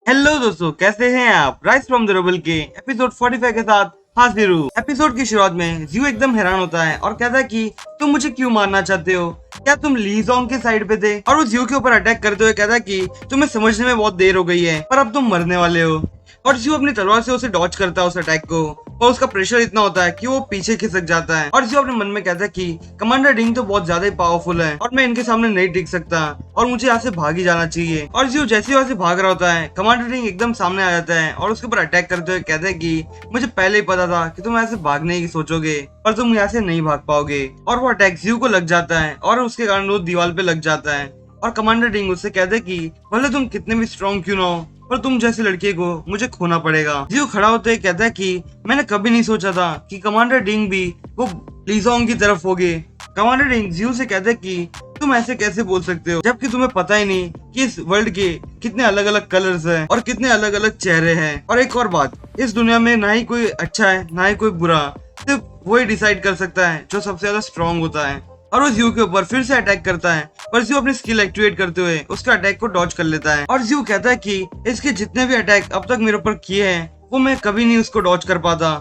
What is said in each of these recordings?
Hello दोस्तों, कैसे हैं आप। राइस फ्रॉम द रेबल के एपिसोड 45 के साथ हाजिर हूँ। एपिसोड की शुरुआत में जियो एकदम हैरान होता है और कहता है कि तुम मुझे क्यों मारना चाहते हो, क्या तुम ली जोंग के साइड पे थे। और वो जियो के ऊपर अटैक करते हुए कहता है कि तुम्हें समझने में बहुत देर हो गई है, पर अब तुम मरने वाले हो। और जियो अपनी तलवार से उसे डॉच करता है उस अटैक को, और उसका प्रेशर इतना होता है कि वो पीछे खिसक जाता है। और जियो अपने मन में कहता है कि कमांडर डिंग तो बहुत ज्यादा ही पावरफुल है और मैं इनके सामने नहीं टिक सकता और मुझे यहाँ से भाग ही जाना चाहिए। और जियो जैसे ही वहां से भाग रहा होता है, कमांडर डिंग एकदम सामने आ जाता है और उसके ऊपर अटैक करते हुए कहता है कि मुझे पहले ही पता था कि तुम यहाँ से भागने की सोचोगे पर तुम यहाँ से नहीं भाग पाओगे। और वो अटैक जियो को लग जाता है और उसके कारण वो दीवार पे लग जाता है। और कमांडर डिंग उससे कहते हैं कि भले तुम कितने भी स्ट्रॉन्ग क्यों ना हो, पर तुम जैसे लड़के को मुझे खोना पड़ेगा। जियो खड़ा होते ही कहता है कि मैंने कभी नहीं सोचा था कि कमांडर डिंग भी वो लीजोंग की तरफ होगे। कमांडर डिंग जियो से कहता है कि तुम ऐसे कैसे बोल सकते हो जबकि तुम्हें पता ही नहीं कि इस वर्ल्ड के कितने अलग अलग कलर्स हैं और कितने अलग अलग चेहरे हैं। और एक और बात, इस दुनिया में ना ही कोई अच्छा है ना ही कोई बुरा, सिर्फ वही डिसाइड कर सकता है जो सबसे ज्यादा स्ट्रॉन्ग होता है। और वो जियो के ऊपर फिर से अटैक करता है, पर जियो अपनी स्किल एक्टिवेट करते हुए उसके अटैक को डॉज कर लेता है। और जियो कहता है कि इसके जितने भी अटैक अब तक मेरे ऊपर किए हैं वो मैं कभी नहीं उसको डॉज कर पाता,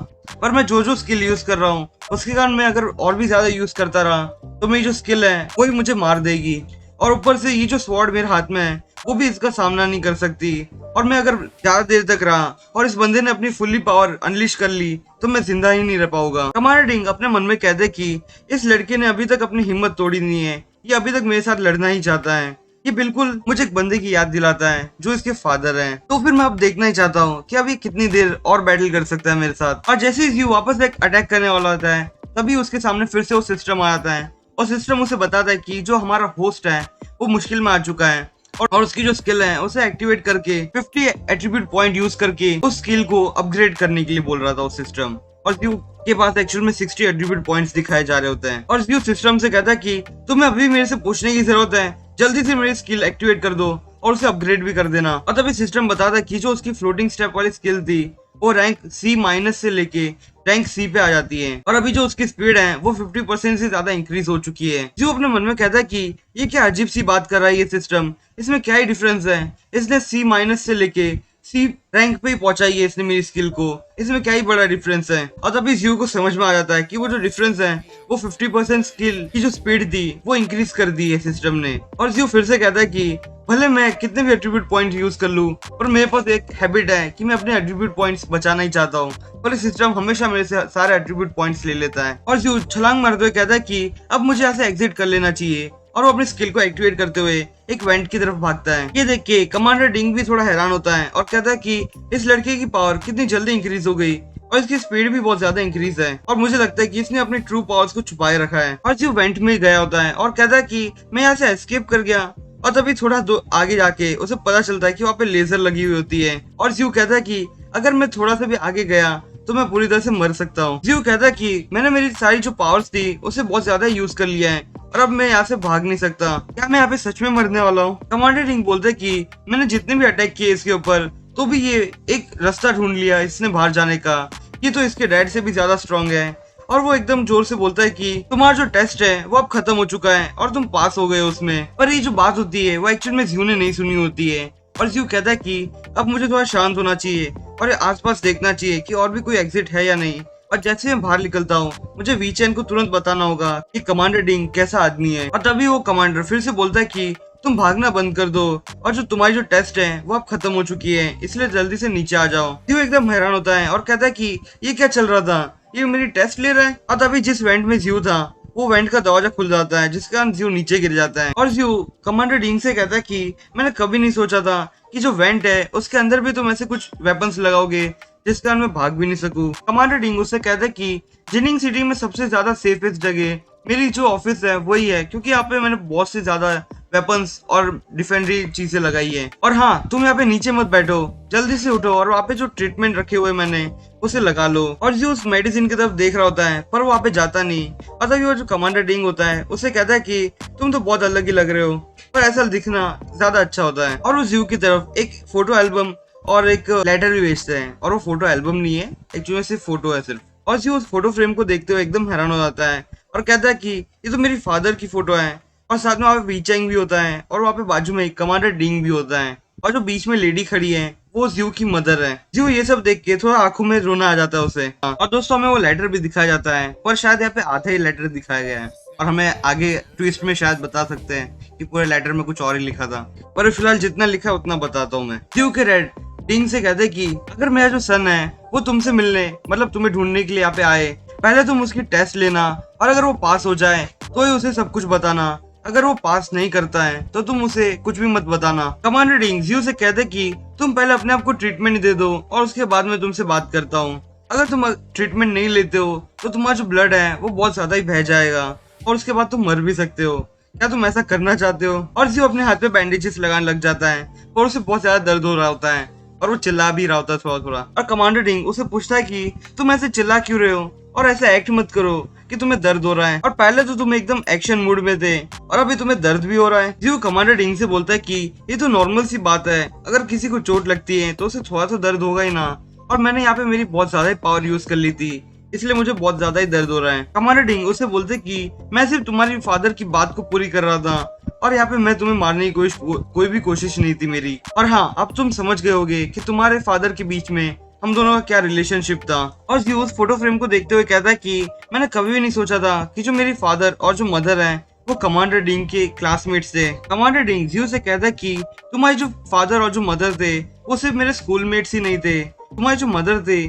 पर मैं जो जो स्किल यूज कर रहा हूँ उसके कारण मैं अगर और भी ज्यादा यूज करता रहा तो मेरी जो स्किल है वही मुझे मार देगी। और ऊपर से ये जो स्वॉर्ड मेरे हाथ में है वो भी इसका सामना नहीं कर सकती। और मैं अगर ज्यादा देर तक रहा और इस बंदे ने अपनी फुल्ली पावर अनलिश कर ली तो मैं जिंदा ही नहीं रह पाऊंगा। कमांडर डिंग अपने मन में कहते कि इस लड़के ने अभी तक अपनी हिम्मत तोड़ी नहीं है, ये अभी तक मेरे साथ लड़ना ही चाहता है। ये बिल्कुल मुझे एक बंदे की याद दिलाता है जो इसके फादर हैं। तो फिर मैं अब देखना ही चाहता हूँ कि अब ये कितनी देर और बैटल कर सकता है मेरे साथ। और जैसे ही वापस एक अटैक करने वाला होता है तभी उसके सामने फिर से वो सिस्टम आ जाता है और सिस्टम उसे बताता है कि जो हमारा होस्ट है वो मुश्किल में आ चुका है और उसकी जो स्किल है उसे एक्टिवेट करके 50 एट्रीब्यूट पॉइंट यूज करके उस स्किल को अपग्रेड करने के लिए बोल रहा था उस सिस्टम। और जियो के पास एक्चुअल में 60 एट्रीब्यूट पॉइंट्स दिखाए जा रहे होते हैं। और जियो सिस्टम से कहता है कि तुम्हें अभी मेरे से पूछने की जरूरत है, जल्दी से मेरी स्किल एक्टिवेट कर दो और उसे अपग्रेड भी कर देना। और तभी सिस्टम बताता है कि जो उसकी फ्लोटिंग स्टेप वाली स्किल थी वो रैंक सी माइनस से लेके रैंक सी पे आ जाती है और अभी जो उसकी स्पीड है वो 50% से ज्यादा इंक्रीज हो चुकी है। जो अपने मन में कहता है कि ये क्या अजीब सी बात कर रहा है ये सिस्टम, इसमें क्या ही डिफरेंस है, इसने सी माइनस से लेके सी रैंक पे ही पहुंचाई है इसने मेरी स्किल को, इसमें क्या ही बड़ा डिफरेंस है। और तभी जियो को समझ में आ जाता है कि वो जो डिफरेंस है वो 50% स्किल की जो स्पीड थी वो इंक्रीज कर दी है सिस्टम ने। और जियो फिर से कहता है कि भले मैं कितने भी एट्रीब्यूट पॉइंट यूज कर लूं पर मेरे पास एक हैबिट है कि मैं अपने एट्रीब्यूट पॉइंट्स बचाना ही चाहता हूँ, पर सिस्टम हमेशा मेरे से सारे एट्रीब्यूट पॉइंट्स ले लेता है। और जियो छलांग मारते हुए कहता है कि अब मुझे यहाँ से एग्जिट कर लेना चाहिए और वो अपनी स्किल को एक्टिवेट करते हुए एक वेंट की तरफ भागता है। ये देख के कमांडर डिंग भी थोड़ा हैरान होता है और कहता है कि इस लड़के की पावर कितनी जल्दी इंक्रीज हो गई और इसकी स्पीड भी बहुत ज्यादा इंक्रीज है और मुझे लगता है कि इसने अपनी ट्रू पावर्स को छुपाए रखा है। और जो वेंट में गया होता है और कहता है कि मैं यहाँ से एस्केप कर गया। और तभी थोड़ा आगे जाके उसे पता चलता है कि वहाँ पे लेजर लगी हुई होती है और जियो कहता है कि अगर मैं थोड़ा सा भी आगे गया तो मैं पूरी तरह से मर सकता हूँ। जियो कहता है कि मैंने मेरी सारी जो पावर्स थी उसे बहुत ज्यादा यूज कर लिया है और अब मैं यहाँ से भाग नहीं सकता, क्या मैं यहाँ पे सच में मरने वाला हूँ। कमांडर डिंग बोलते हैं कि मैंने जितने भी अटैक किए इसके ऊपर तो भी ये एक रास्ता ढूंढ लिया इसने बाहर जाने का, ये तो इसके डैड से भी ज्यादा स्ट्रांग है। और वो एकदम जोर से बोलता है कि तुम्हारा जो टेस्ट है वो अब खत्म हो चुका है और तुम पास हो गए उसमें। पर ये जो बात होती है वो एक्चुअल में जियो ने नहीं सुनी होती है और जियो कहता है कि अब मुझे थोड़ा शांत होना चाहिए और आसपास देखना चाहिए कि और भी कोई एग्जिट है या नहीं। और जैसे मैं बाहर निकलता हूँ मुझे वीचैन को तुरंत बताना होगा कि कमांडर डिंग कैसा आदमी है। और तभी वो कमांडर फिर से बोलता है कि तुम भागना बंद कर दो और जो तुम्हारी जो टेस्ट है वो अब खत्म हो चुकी है, इसलिए जल्दी से नीचे आ जाओ। जियो एकदम हैरान होता है और कहता है कि ये क्या चल रहा था, ये मेरी टेस्ट ले रहा है। और तभी जिस वेंट में जियो था वो वेंट का दरवाजा खुल जाता है जिसके कारण जियो नीचे गिर जाता है। और जियो कमांडर डिंग से कहता है कि मैंने कभी नहीं सोचा था कि जो वेंट है उसके अंदर भी तुम ऐसे कुछ वेपन्स लगाओगे जिस कारण मैं भाग भी नहीं सकूं। कमांडर डिंग उससे कहता है कि जिनिंग सिटी में सबसे ज्यादा सेफेस्ट जगह मेरी जो ऑफिस है वही है, क्योंकि यहाँ पे मैंने बहुत से ज्यादा वेपन्स और डिफेंडरी चीजें लगाई है। और हाँ, तुम यहाँ पे नीचे मत बैठो, जल्दी से उठो और वहाँ पे जो ट्रीटमेंट रखे हुए मैंने उसे लगा लो। और जो उस मेडिसिन की तरफ देख रहा होता है पर वो वहाँ पे जाता नहीं। और तभी वो जो कमांडर डिंग होता है उसे कहता है कि तुम तो बहुत अलग ही लग रहे हो, पर ऐसा दिखना ज्यादा अच्छा होता है। और वो जियो की तरफ एक फोटो एल्बम और एक लेटर भी भेजते हैं और वो फोटो एल्बम नहीं है, एक्चुअली सिर्फ फोटो है सिर्फ। और जियो उस फोटो फ्रेम को देखते हुए एकदम हैरान हो जाता है और कहता है कि ये तो मेरी फादर की फोटो है। और साथ में वहाँ पे वीचैंग भी होता है और वहाँ पे बाजू में कमांडर डिंग भी होता है और जो बीच में लेडी खड़ी है वो जियो की मदर है। जियो ये सब देख के थोड़ा आंखों में रोना आ जाता है उसे। और दोस्तों हमें वो लेटर भी दिखाया जाता है, पर शायद यहाँ पे आधा ही लेटर दिखाया गया है और हमें आगे ट्विस्ट में शायद बता सकते हैं कि पूरे लेटर में कुछ और ही लिखा था। पर फिलहाल जितना लिखा है उतना बताता हूँ मैं। जियो के रेड टिंग से कहते कि अगर मेरा जो सन है वो तुमसे मिलने मतलब तुम्हें ढूंढने के लिए यहाँ पे आए, पहले तुम उसकी टेस्ट लेना और अगर वो पास हो जाए तो ही उसे सब कुछ बताना। अगर वो पास नहीं करता है तो तुम उसे कुछ भी मत बताना। कमांडर डिंग जियो से कहते कि तुम पहले अपने आप को ट्रीटमेंट दे दो और उसके बाद में तुमसे बात करता हूँ। अगर तुम ट्रीटमेंट नहीं लेते हो तो तुम्हारा जो ब्लड है वो बहुत ज्यादा ही बह जाएगा और उसके बाद तुम मर भी सकते हो। क्या तुम ऐसा करना चाहते हो? और जियो अपने हाथ पे बैंडेजेस लगाने लग जाता है और उसे बहुत ज्यादा दर्द हो रहा होता है और वो चिल्ला भी रहा होता है थोड़ा थोड़ा। और कमांडर डिंग उसे पूछता है कि तुम ऐसे चिल्ला क्यों रहे हो और ऐसा एक्ट मत करो कि तुम्हें दर्द हो रहा है, और पहले तो तुम एकदम एक्शन मूड में थे और अभी तुम्हें दर्द भी हो रहा है। जियो कमांडर डिंग से बोलता है कि ये तो नॉर्मल सी बात है, अगर किसी को चोट लगती है तो उसे थोड़ा सा दर्द होगा ही ना, और मैंने यहाँ पे मेरी बहुत ज्यादा ही पावर यूज कर ली थी इसलिए मुझे बहुत ज्यादा ही दर्द हो रहा है। कमांडर डिंग उसे बोलते कि मैं सिर्फ तुम्हारी फादर की बात को पूरी कर रहा था और यहाँ पे मैं तुम्हें मारने की कोई भी कोशिश नहीं थी मेरी। और हाँ, अब तुम समझ गए होगे कि तुम्हारे फादर के बीच में हम दोनों का क्या रिलेशनशिप था। और जियो उस फोटो फ्रेम को देखते हुए कहता है कि मैंने कभी भी नहीं सोचा था कि जो मेरी फादर और जो मदर है वो कमांडर डिंग के क्लासमेट्स थे। कमांडर डिंग जियो से कहता है कि तुम्हारे जो फादर और जो मदर थे वो सिर्फ मेरे स्कूलमेट्स ही नहीं थे, तुम्हारे जो मदर थे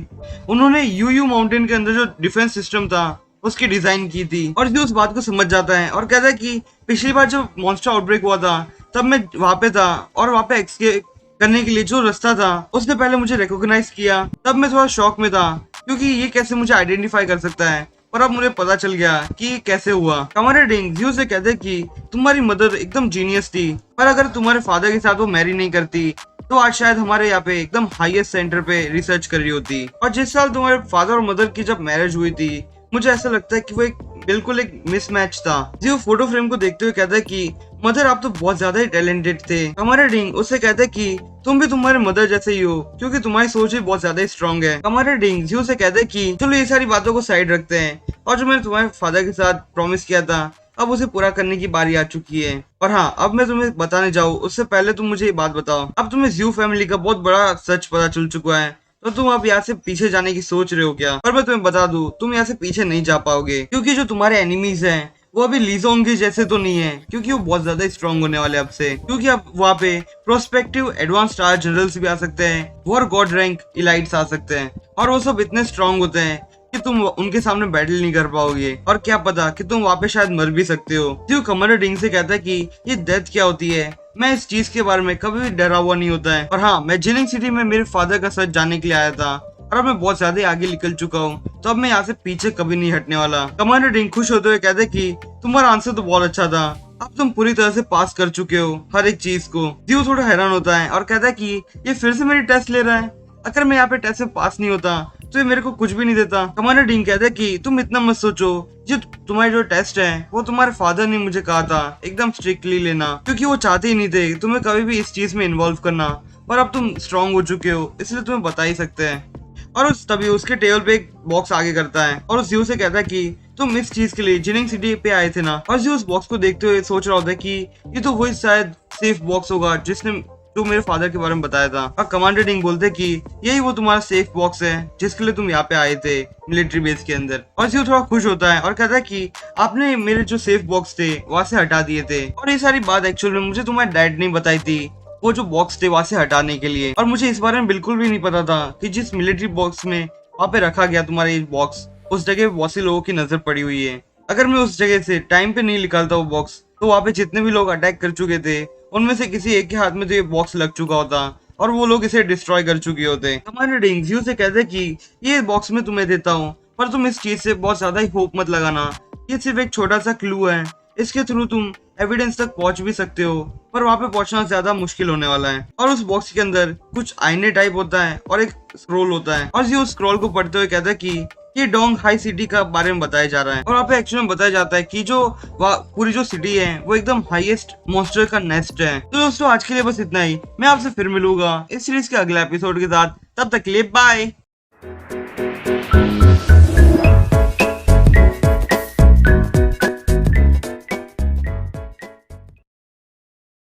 उन्होंने यू माउंटेन के अंदर जो डिफेंस सिस्टम था उसकी डिजाइन की थी। और जियो उस बात को समझ जाता है और कहता है कि पिछली बार जब मॉन्स्टर आउटब्रेक हुआ था तब मैं वहां पे था और वहां पे एस्केप करने के लिए जो रास्ता था उसने पहले मुझे रिकॉग्नाइज किया, तब मैं थोड़ा शॉक में था क्योंकि ये कैसे मुझे आइडेंटिफाई कर सकता है, पर अब मुझे पता चल गया कि ये कैसे हुआ। कमांडर डिंग जियो से कहते कि तुम्हारी मदर एकदम जीनियस थी, पर अगर तुम्हारे फादर के साथ वो मैरी नहीं करती तो आज शायद हमारे यहाँ पे एकदम हाईएस्ट सेंटर पे रिसर्च कर रही होती। और जिस साल तुम्हारे फादर और मदर की जब मैरिज हुई थी मुझे ऐसा लगता है कि वो बिल्कुल एक मिसमैच था। जियो फोटो फ्रेम को देखते हुए कहता है कि मदर आप तो बहुत ज्यादा ही टैलेंटेड थे। कमांडर डिंग उससे कहते कि तुम भी तुम्हारे मदर जैसे ही हो क्योंकि तुम्हारी सोच भी बहुत ज्यादा ही स्ट्रांग है। कमांडर डिंग जियो से कहते कि चलो ये सारी बातों को साइड रखते हैं और जो मैंने तुम्हारे फादर के साथ प्रॉमिस किया था अब उसे पूरा करने की बारी आ चुकी है। और हाँ, अब मैं तुम्हें बताने जाऊँ उससे पहले तुम मुझे ये बात बताओ, अब तुम्हें जियो फैमिली का बहुत बड़ा सच पता चल चुका है तो तुम अब यहाँ से पीछे जाने की सोच रहे हो क्या? पर मैं तुम्हें बता दूं तुम यहाँ से पीछे नहीं जा पाओगे क्योंकि जो तुम्हारे एनिमीज हैं वो अभी लीजोंग के जैसे तो नहीं है क्योंकि वो बहुत ज्यादा स्ट्रांग होने वाले अब से, क्योंकि अब वहाँ पे प्रोस्पेक्टिव एडवांस स्टार जनरल्स भी आ सकते हैं, वॉर गॉड रैंक इलाइट्स आ सकते हैं और वो सब इतने स्ट्रांग होते हैं कि तुम उनके सामने बैटल नहीं कर पाओगे और क्या पता कि तुम वहाँ पे शायद मर भी सकते हो। जो कमांडर डिंग से कहता है कि ये डेथ क्या होती है, मैं इस चीज के बारे में कभी भी डरा हुआ नहीं होता है। और हाँ, मैं जिनिंग सिटी में मेरे फादर का सच जानने के लिए आया था और अब मैं बहुत ज्यादा आगे निकल चुका हूँ तो अब मैं यहाँ से पीछे कभी नहीं हटने वाला। कमांडर डिंग खुश होते हुए कहते कि तुम्हारा आंसर तो बहुत अच्छा था, अब तुम पूरी तरह से पास कर चुके हो हर एक चीज को। जियो थोड़ा हैरान होता है और कहता है कि ये फिर से मेरी टेस्ट ले रहा है, अगर मैं यहाँ पे टेस्ट में पास नहीं होता तो ये मेरे को कुछ भी नहीं देता। कमांडर डिंग कहता है कि तुम इतना मत सोचो, जो तुम्हारी जो टेस्ट है वो तुम्हारे फादर ने मुझे कहा था एकदम स्ट्रिक्टली लेना क्योंकि वो चाहते ही नहीं थे तुम्हें कभी भी इस चीज में इन्वॉल्व करना, पर अब तुम स्ट्रांग हो चुके हो इसलिए तुम्हें बता ही सकते हैं। और तभी उसके टेबल पे एक बॉक्स आगे करता है और उस जियो से कहता है कि तुम इस चीज के लिए जिनिंग सिटी पे आए थे ना। और जियो उस बॉक्स को देखते हुए सोच रहा होता है कि ये तो वही शायद सेफ बॉक्स होगा जिसने जो मेरे फादर के बारे में बताया था। और कमांडर डिंग बोलते कि यही वो तुम्हारा सेफ बॉक्स है जिसके लिए तुम यहाँ पे आए थे मिलिट्री बेस के अंदर। और जियो थोड़ा खुश होता है और कहता है कि आपने मेरे जो सेफ बॉक्स थे वहां से हटा दिए थे, और ये सारी बात एक्चुअल में मुझे तुम्हारे डैड ने बताई थी वो जो बॉक्स थे वहां से हटाने के लिए, और मुझे इस बारे में बिल्कुल भी नहीं पता था कि जिस मिलिट्री बॉक्स में वहां पे रखा गया तुम्हारा ये बॉक्स उस जगह बहुत से लोगों की नजर पड़ी हुई है। अगर मैं उस जगह से टाइम पे नहीं निकालता वो बॉक्स तो वहां पे जितने भी लोग अटैक कर चुके थे उनमें से किसी एक के हाथ में तो ये बॉक्स लग चुका होता और वो लोग इसे डिस्ट्रॉय कर चुके होते। कमांडर डिंग जियो से कहते कि ये बॉक्स में तुम्हें देता हूँ पर तुम इस चीज से बहुत ज्यादा ही होप मत लगाना, ये सिर्फ एक छोटा सा क्लू है, इसके थ्रू तुम एविडेंस तक पहुंच भी सकते हो पर वहां पे पहुंचना ज्यादा मुश्किल होने वाला है। और उस बॉक्स के अंदर कुछ आईने टाइप होता है और एक स्क्रॉल होता है, और ये उस स्क्रॉल को पढ़ते हुए कहता है कि ये डोंग हाई सिटी का बारे में बताया जा रहा है, और वहाँ पे एक्चुअली में बताया जाता है कि जो पूरी जो सिटी है वो एकदम हाईएस्ट मॉन्स्टर का नेस्ट है। तो दोस्तों आज के लिए बस इतना ही, मैं आपसे फिर मिलूंगा इस सीरीज के अगले एपिसोड के साथ, तब तक के लिए बाय।